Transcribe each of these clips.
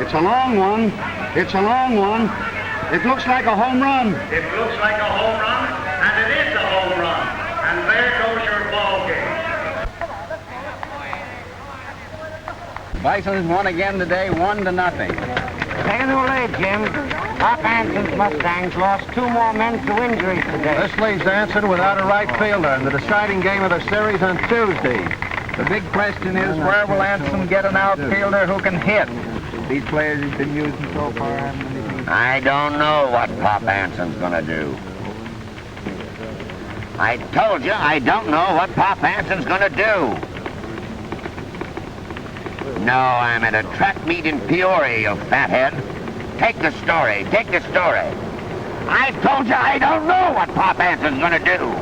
It's a long one. It's a long one. It looks like a home run. It looks like a home run, and it is a home run. And there goes your ball game. Bison's won again today, 1-0. Taking it away, Jim. Pop Anson's Mustangs lost 2 more men to injuries today. This leaves Anson without a right fielder in the deciding game of the series on Tuesday. The big question is, where will Anson get an outfielder who can hit? These players he's been using so far haven't anything. I don't know what Pop Anson's gonna do. I told you I don't know what Pop Anson's gonna do. No, I'm at a track meet in Peoria, you fathead. Take the story. Take the story. I told you I don't know what Pop Anson's gonna do.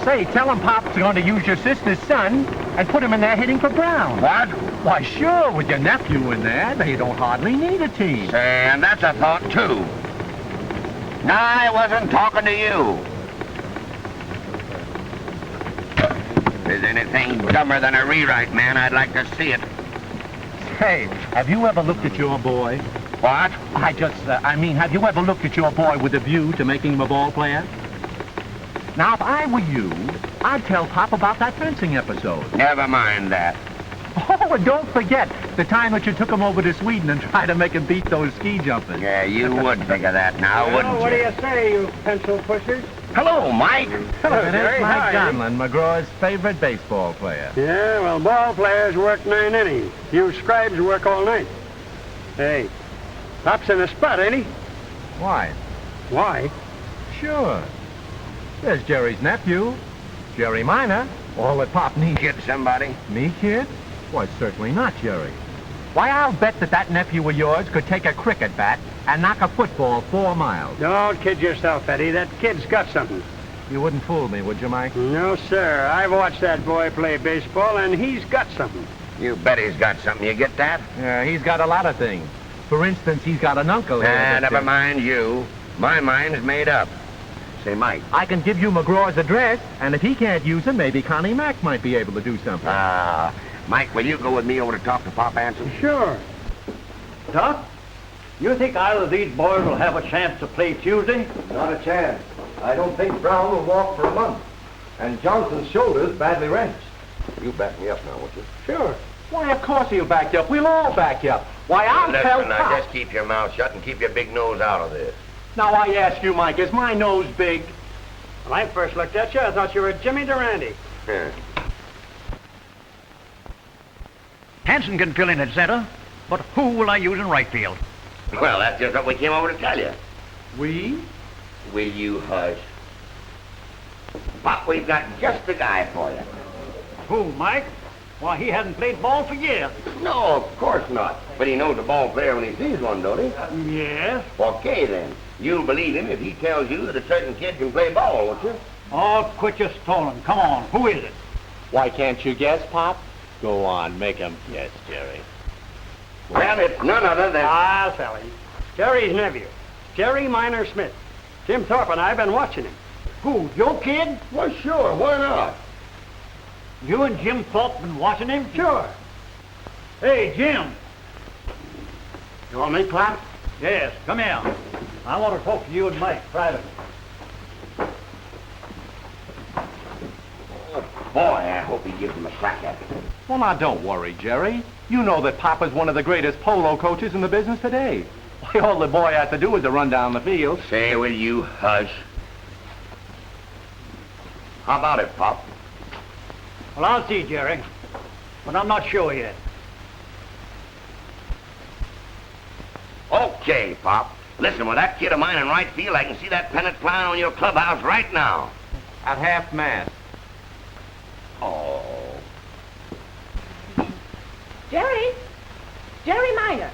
Say, tell him Pop's going to use your sister's son and put him in there hitting for Brown. What? Why, sure, with your nephew in there, they don't hardly need a team. Say, and that's a thought, too. No, I wasn't talking to you. If there's anything dumber than a rewrite, man, I'd like to see it. Hey, have you ever looked at your boy? What? I mean, have you ever looked at your boy with a view to making him a ball player? Now, if I were you, I'd tell Pop about that fencing episode. Never mind that. Oh, and don't forget the time that you took him over to Sweden and tried to make him beat those ski jumpers. Yeah, you would think of that now, wouldn't you? What do you say, you pencil pushers? Hello, Mike. Hello, it Jerry. is Mike Hi. Donlin, McGraw's favorite baseball player. Yeah, well, ball players work 9 innings. You scribes work all night. Hey, Pop's in a spot, ain't he? Why? Why? Sure. There's Jerry's nephew, Jerry Minor. All that Pop needs. Get somebody. Me, kid? Why, certainly not, Jerry. Why, I'll bet that nephew of yours could take a cricket bat and knock a football 4 miles. Don't kid yourself, Eddie. That kid's got something. You wouldn't fool me, would you, Mike? No, sir. I've watched that boy play baseball, and he's got something. You bet he's got something. You get that? Yeah, he's got a lot of things. For instance, he's got an uncle here. that- Never mind you. My mind's made up. Say, Mike. I can give you McGraw's address, and if he can't use him, maybe Connie Mack might be able to do something. Mike, will you go with me over to talk to Pop Anson? Sure. Doc, you think either of these boys will have a chance to play Tuesday? Not a chance. I don't think Brown will walk for a month. And Johnson's shoulder's badly wrenched. You back me up now, won't you? Sure. Why, of course he'll back you up. We'll all back you up. Why, I'll tell Listen, now, Pop. just keep your mouth shut and keep your big nose out of this. Now, I ask you, Mike, is my nose big? When I first looked at you, I thought you were Jimmy Durante. Yeah. Hanson can fill in at center, but who will I use in right field? Well, that's just what we came over to tell you. We? Will you hush? Pop, we've got just the guy for you. Who, Mike? Why, he hasn't played ball for years. No, of course not. But he knows a ball player when he sees one, don't he? Yes. Okay, then. You'll believe him if he tells you that a certain kid can play ball, won't you? Oh, quit your stalling. Come on, who is it? Why can't you guess, Pop? Go on, make him guess, Jerry. Well, it's none other than... I'll tell him. Jerry's nephew, Jerry Minor Smith. Jim Thorpe and I have been watching him. Who, your kid? Well, sure, why not? You and Jim Thorpe been watching him? Sure. Hey, Jim. You want me, Pop? Yes, come here. I want to talk to you and Mike privately. Oh, boy, I hope he gives him a crack at it. Well, now, don't worry, Jerry. You know that Papa's one of the greatest polo coaches in the business today. Why, all the boy has to do is to run down the field. Say, will you hush? How about it, Pop? Well, I'll see, Jerry, but I'm not sure yet. Okay, Pop. Listen, with that kid of mine in right field, I can see that pennant flying on your clubhouse right now. At half-mast. Oh. Jerry? Jerry Minor.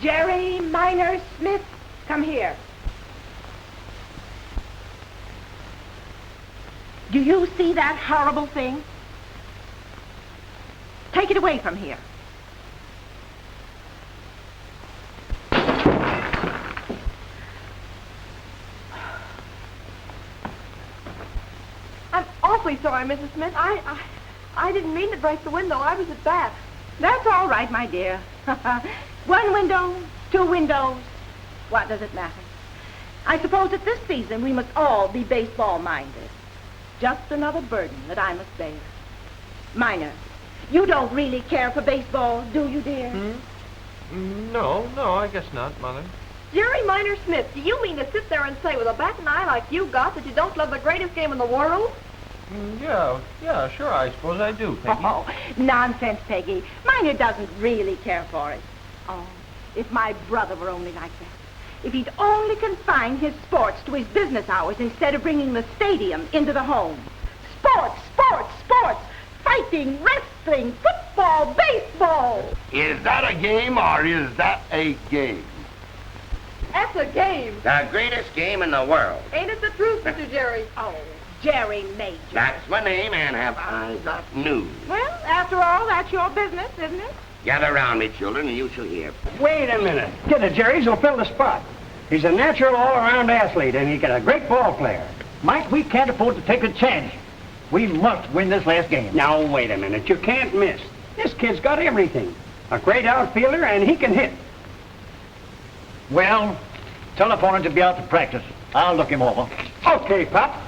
Jerry Minor Smith, come here. Do you see that horrible thing? Take it away from here. awfully sorry, Mrs. Smith. I didn't mean to break the window. I was at bat. That's all right, my dear. One window, two windows. What does it matter? I suppose at this season we must all be baseball-minded. Just another burden that I must bear. Minor, you don't really care for baseball, do you, dear? No, I guess not, Mother. Jerry Minor Smith, do you mean to sit there and say with a bat and eye like you got that you don't love the greatest game in the world? Yeah, sure, I suppose I do, Peggy. Oh, nonsense, Peggy. Minor doesn't really care for it. Oh, if my brother were only like that. If he'd only confine his sports to his business hours instead of bringing the stadium into the home. Sports, sports, sports! Fighting, wrestling, football, baseball! Is that a game or is that a game? That's a game. The greatest game in the world. Ain't it the truth, Mr. Jerry? Oh, Jerry Major. That's my name, and have I got news? Well, after all, that's your business, isn't it? Gather around me, children, and you shall hear. Wait a minute. Get it, Jerry. He'll fill the spot. He's a natural all-around athlete, and he's a great ball player. Mike, we can't afford to take a chance. We must win this last game. Now, wait a minute. You can't miss. This kid's got everything. A great outfielder, and he can hit. Well, telephone him to be out to practice. I'll look him over. Okay, Pop.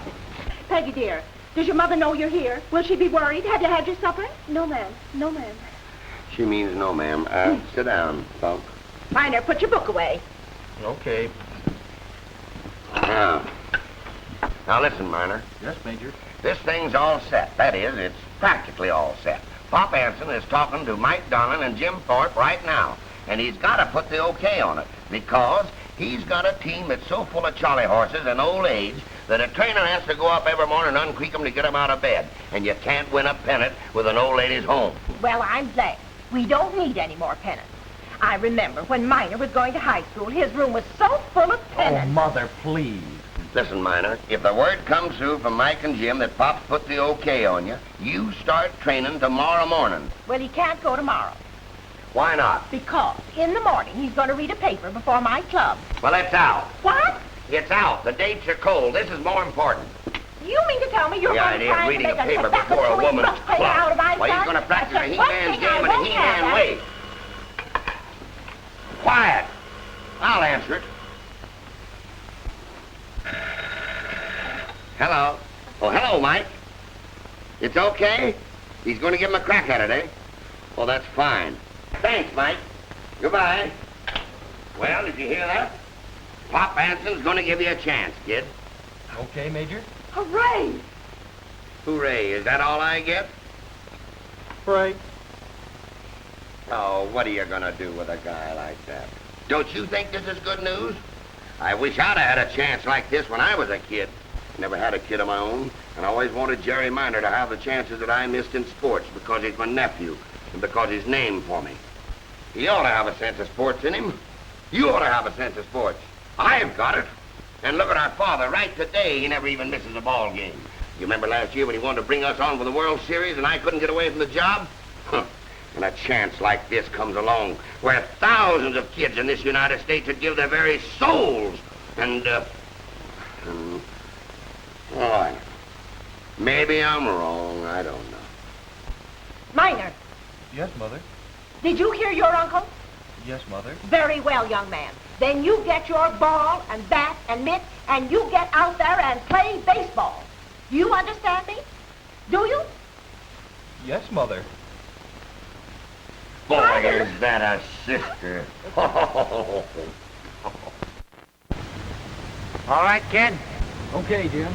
Peggy, dear, does your mother know you're here? Will she be worried? Have you had your supper? No, ma'am. No, ma'am. She means no, ma'am. Sit down, folks. Minor, put your book away. Okay. Now listen, Minor. Yes, Major. This thing's all set. That is, it's practically all set. Pop Anson is talking to Mike Donnan and Jim Thorpe right now, and he's got to put the okay on it because he's got a team that's so full of charley horses and old age that a trainer has to go up every morning and uncreak them to get them out of bed, and you can't win a pennant with an old lady's home. Well, I'm glad. We don't need any more pennants. I remember when Minor was going to high school, his room was so full of pennants. Oh, Mother, please. Listen, Minor, if the word comes through from Mike and Jim that Pop's put the okay on you, you start training tomorrow morning. Well, he can't go tomorrow. Why not? Because in the morning he's going to read a paper before my club. Well, it's out. What? It's out. The dates are cold. This is more important. You mean to tell me you're The going to idea of try to reading make a paper tobacco before a chewing woman's book player out of my club. Well, he's son? going to practice a That's the one He-Man's thing I game in a won't have, He-Man huh? way. Quiet. I'll answer it. Hello. Oh, hello, Mike. It's okay? He's going to give him a crack at it, eh? Well, that's fine. Thanks, Mike. Goodbye. Well, did you hear that? Pop Anson's going to give you a chance, kid. Okay, Major? Hooray! Hooray. Is that all I get? Right. Oh, what are you going to do with a guy like that? Don't you think this is good news? I wish I'd have had a chance like this when I was a kid. Never had a kid of my own, and I always wanted Jerry Minor to have the chances that I missed in sports because he's my nephew and because he's named for me. He ought to have a sense of sports in him. You ought to have a sense of sports. I've got it. And look at our father. Right today, he never even misses a ball game. You remember last year when he wanted to bring us on for the World Series and I couldn't get away from the job? Huh. And a chance like this comes along where thousands of kids in this United States would give their very souls oh, maybe I'm wrong. I don't know. Minor, Yes, Mother. did you hear your uncle? Yes, Mother. Very well, young man. Then you get your ball and bat and mitt, and you get out there and play baseball. You understand me? Do you? Yes, Mother. Boy, is that a sister. All right, kid. Okay, Jim.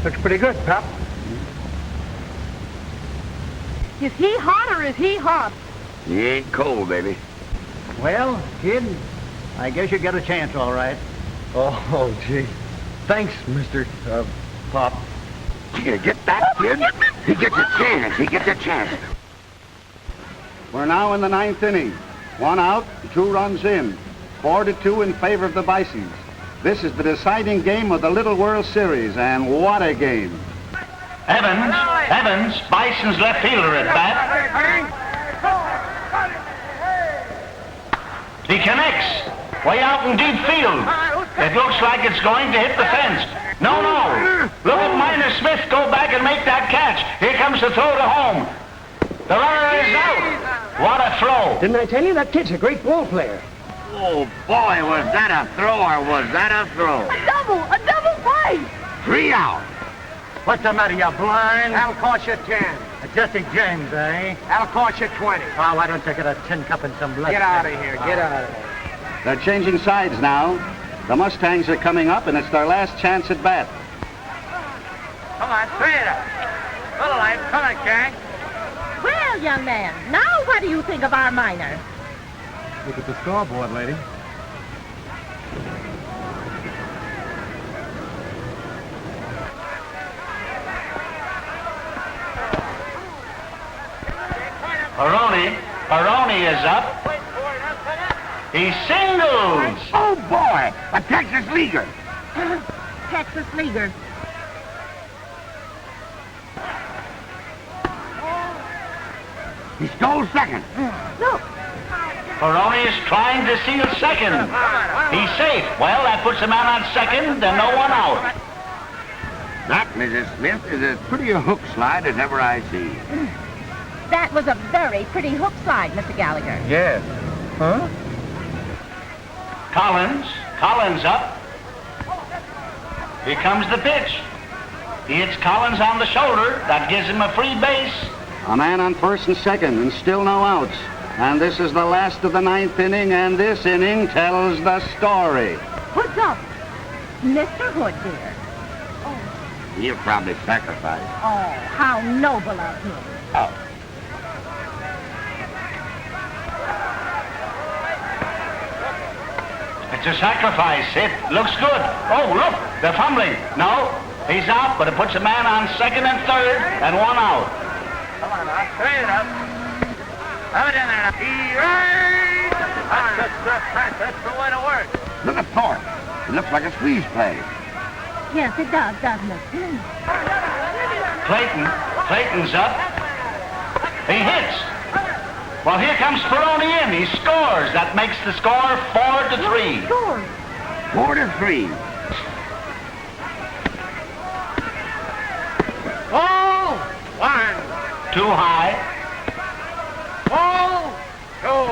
Looks pretty good, Pop. Is he hot or is he hot? He ain't cold, baby. Well, kid, I guess you got a chance, all right. Oh, gee. Thanks, Mr. Pop. You get that, kid? He gets a chance. He gets a chance. We're now in the ninth inning. 1 out, 2 runs in. 4-2 in favor of the Bisons. This is the deciding game of the Little World Series, and what a game. Evans, Bison's left fielder at bat. He connects. Way out in deep field. It looks like it's going to hit the fence. No. Look at Minor Smith go back and make that catch. Here comes the throw to home. The runner is out. What a throw. Didn't I tell you that kid's a great ball player? Oh, boy, was that a throw or was that a throw? A double play. 3 out. What's the matter, you blind? That'll cost you 10. Jesse James, eh? That'll cost you 20. Oh, why don't you get a tin cup and some blood? Get out of here. Get out of here. They're changing sides now. The Mustangs are coming up, and it's their last chance at bat. Come on, straight it up. Little life. Come on, Kang. Well, young man, now what do you think of our Minor? Look at the scoreboard, lady. Peroni is up. He singles. Oh, boy, a Texas leaguer. Texas Leaguer. He stole second. Look. Peroni is trying to seal second. He's safe. Well, that puts a man on second and no one out. That, Mrs. Smith, is as pretty a hook slide as ever I see. That was a very pretty hook slide, Mr. Gallagher. Yes. Huh? Collins up. Here comes the pitch. He hits Collins on the shoulder. That gives him a free base. A man on first and second, and still no outs. And this is the last of the 9th inning, and this inning tells the story. Hood's up. Mr. Hood, dear. He'll probably sacrifice. Oh, how noble of him. Oh. It's a sacrifice. It looks good. Oh, look, they're fumbling. No, he's out, but it puts a man on second and third and one out. Come on, now. Straight it up. Have it in there now. That's the way to work. Look at Thorpe. It looks like a squeeze play. Yes, it does, doesn't it? Clayton's up. He hits. Well, here comes Peroni in. He scores. That makes the score 4-3. Scores. 4-3. Oh, one. Too high. Oh, two.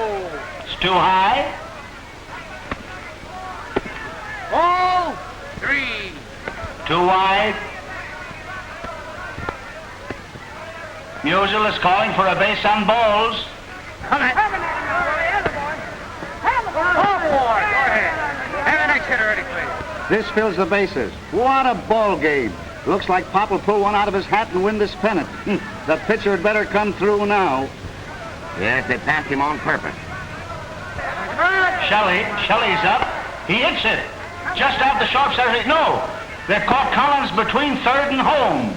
It's too high. Oh, three. Too wide. Musial is calling for a base on balls. Come on. Oh, boy. Go ahead. Have the next hitter ready, please. This fills the bases. What a ball game. Looks like Pop will pull one out of his hat and win this pennant. The pitcher had better come through now. Yes, they passed him on purpose. Shelley's up. He hits it. Just out the short side. No, they've caught Collins between third and home.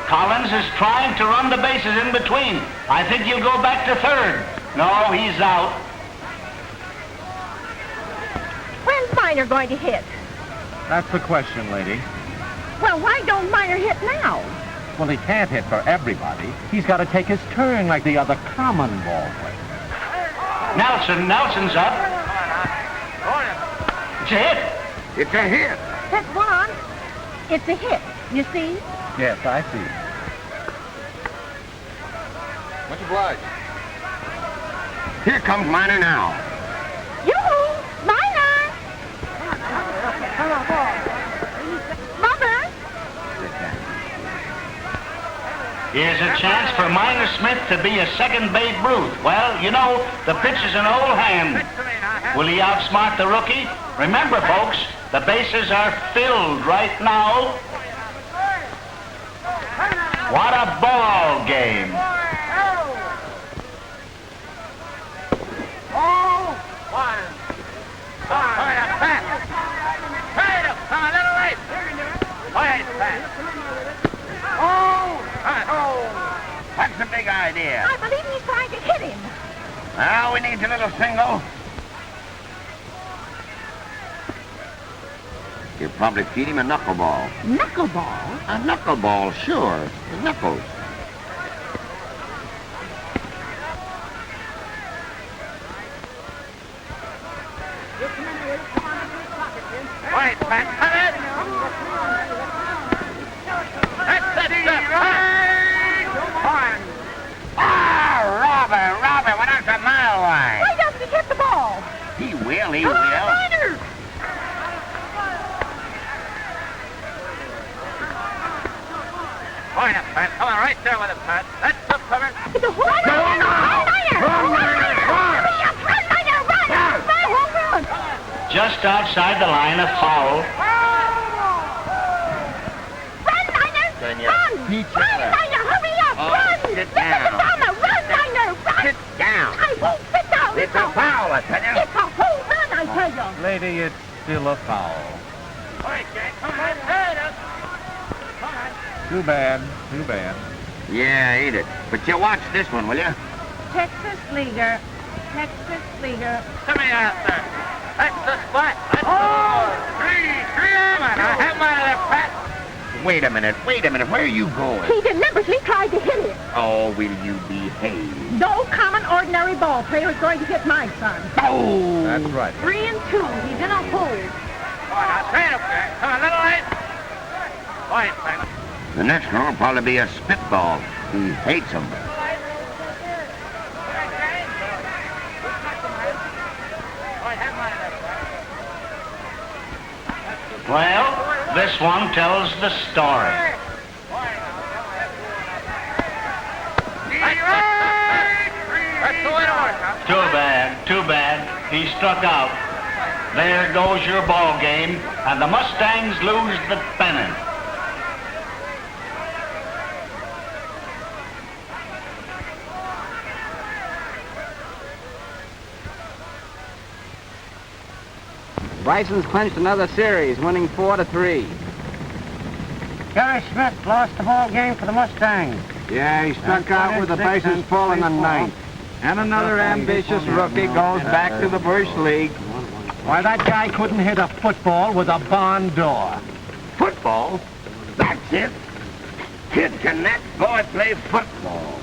Collins is trying to run the bases in between. I think he'll go back to third. No, he's out. When's Minor going to hit? That's the question, lady. Well, why don't Minor hit now? Well, he can't hit for everybody. He's got to take his turn like the other common ball players. Nelson's up. It's a hit. It's a hit. That's one. It's a hit, you see? Yes, I see. Much obliged. Here comes Minor now. Yoo-hoo! Minor! Come on, boy. Mother! Here's a chance for Minor Smith to be a second Babe Ruth. Well, you know, the pitch is an old hand. Will he outsmart the rookie? Remember, folks, the bases are filled right now. What a ball game. Oh, one. All right, up, back. Right up. Come on, little right. All right, back. Oh, What's the big idea? I believe he's trying to hit him. Now we need a little single. You'll probably feed him a knuckleball. Knuckleball? A knuckleball, sure. His knuckles. Wait, Pat, come in. That's it, Fine. Ah, Robert went out a mile wide. Why doesn't he hit the ball? He will, he Come will. on, Minor! Point up, Pat. Come on, right there with it, Pat. That's the cover. It's a home run! Just outside the line, a foul. Run, Minor! Then you Run! beat Run, yourself. Minor! Hurry up! Oh, Run! sit This is down. the bomber! Run, Minor! Run! Sit down. I won't sit down! It's a foul, I tell you. It's a home run, I tell you! Lady, it's still a foul. All right, Jack. Come on, head up. Come on. Too bad, too bad. Yeah, ain't it? But you watch this one, will you? Texas leader. Texas leader. Come here out there. That's the spot. That's three. Come on, now. Have my other Pat. Wait a minute. Where are you going? He deliberately tried to hit it. Oh, will you behave? No common, ordinary ball player is going to hit my son. Oh! That's right. 3 and 2. He's in a hole. Come on, now. Straight up there. Come on, little light. Quiet, Pat. The next one will probably be a spitball. He hates them. Well, this one tells the story. That's the way to work, huh? Too bad. He struck out. There goes your ball game, and the Mustangs lose the pennant. Bryson's clinched another series, winning 4-3. Gary Smith lost the ball game for the Mustangs. Yeah, he struck out with the bases full in the ninth. And another ambitious rookie goes back to the Bush League. Why, that guy couldn't hit a football with a barn door. Football? That's it. Kid, can that boy play football?